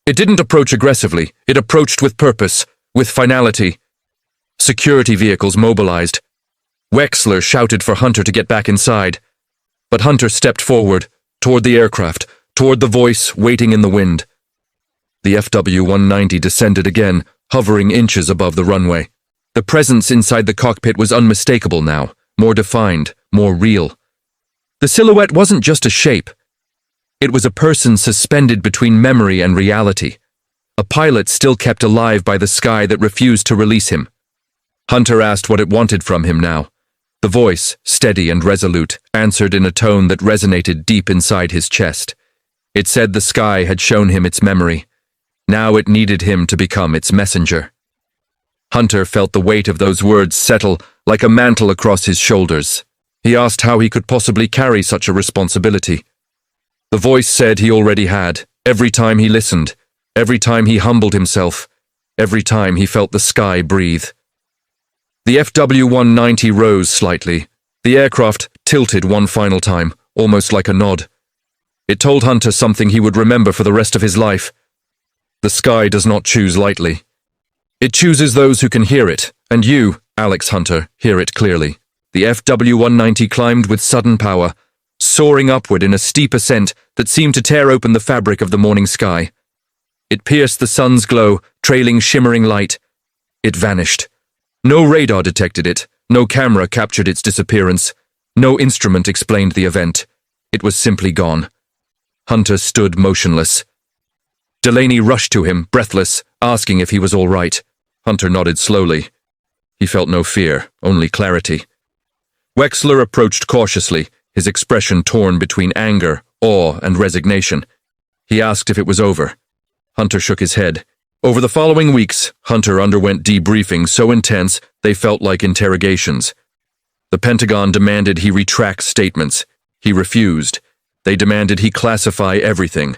It didn't approach aggressively, it approached with purpose, with finality. Security vehicles mobilized. Wexler shouted for Hunter to get back inside. But Hunter stepped forward, toward the aircraft, toward the voice waiting in the wind. The FW-190 descended again, hovering inches above the runway. The presence inside the cockpit was unmistakable now, more defined, more real. The silhouette wasn't just a shape. It was a person suspended between memory and reality. A pilot still kept alive by the sky that refused to release him. Hunter asked what it wanted from him now. The voice, steady and resolute, answered in a tone that resonated deep inside his chest. It said the sky had shown him its memory. Now it needed him to become its messenger. Hunter felt the weight of those words settle like a mantle across his shoulders. He asked how he could possibly carry such a responsibility. The voice said he already had, every time he listened, every time he humbled himself, every time he felt the sky breathe. The FW-190 rose slightly. The aircraft tilted one final time, almost like a nod. It told Hunter something he would remember for the rest of his life. The sky does not choose lightly. It chooses those who can hear it, and you, Alex Hunter, hear it clearly. The FW-190 climbed with sudden power, soaring upward in a steep ascent that seemed to tear open the fabric of the morning sky. It pierced the sun's glow, trailing shimmering light. It vanished. No radar detected it, no camera captured its disappearance, no instrument explained the event. It was simply gone. Hunter stood motionless. Delaney rushed to him, breathless, asking if he was all right. Hunter nodded slowly. He felt no fear, only clarity. Wexler approached cautiously, his expression torn between anger, awe, and resignation. He asked if it was over. Hunter shook his head. Over the following weeks, Hunter underwent debriefings so intense they felt like interrogations. The Pentagon demanded he retract statements. He refused. They demanded he classify everything.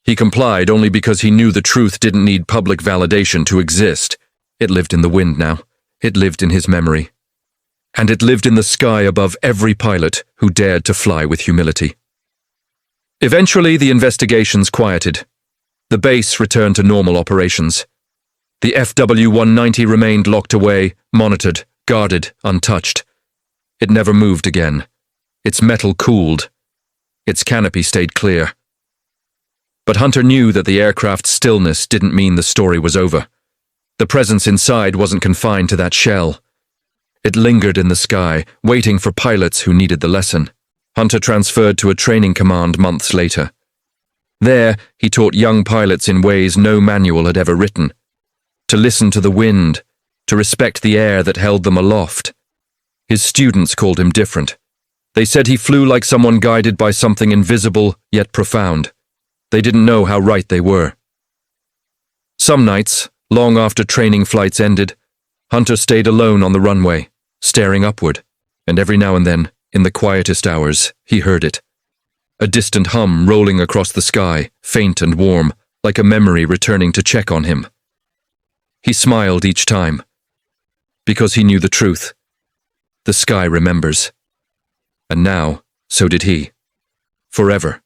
He complied only because he knew the truth didn't need public validation to exist. It lived in the wind now. It lived in his memory. And it lived in the sky above every pilot who dared to fly with humility. Eventually, the investigations quieted. The base returned to normal operations. The FW-190 remained locked away, monitored, guarded, untouched. It never moved again. Its metal cooled. Its canopy stayed clear. But Hunter knew that the aircraft's stillness didn't mean the story was over. The presence inside wasn't confined to that shell. It lingered in the sky, waiting for pilots who needed the lesson. Hunter transferred to a training command months later. There, he taught young pilots in ways no manual had ever written. To listen to the wind, to respect the air that held them aloft. His students called him different. They said he flew like someone guided by something invisible yet profound. They didn't know how right they were. Some nights, long after training flights ended, Hunter stayed alone on the runway, staring upward, and every now and then, in the quietest hours, he heard it. A distant hum rolling across the sky, faint and warm, like a memory returning to check on him. He smiled each time, because he knew the truth. The sky remembers. And now, so did he. Forever.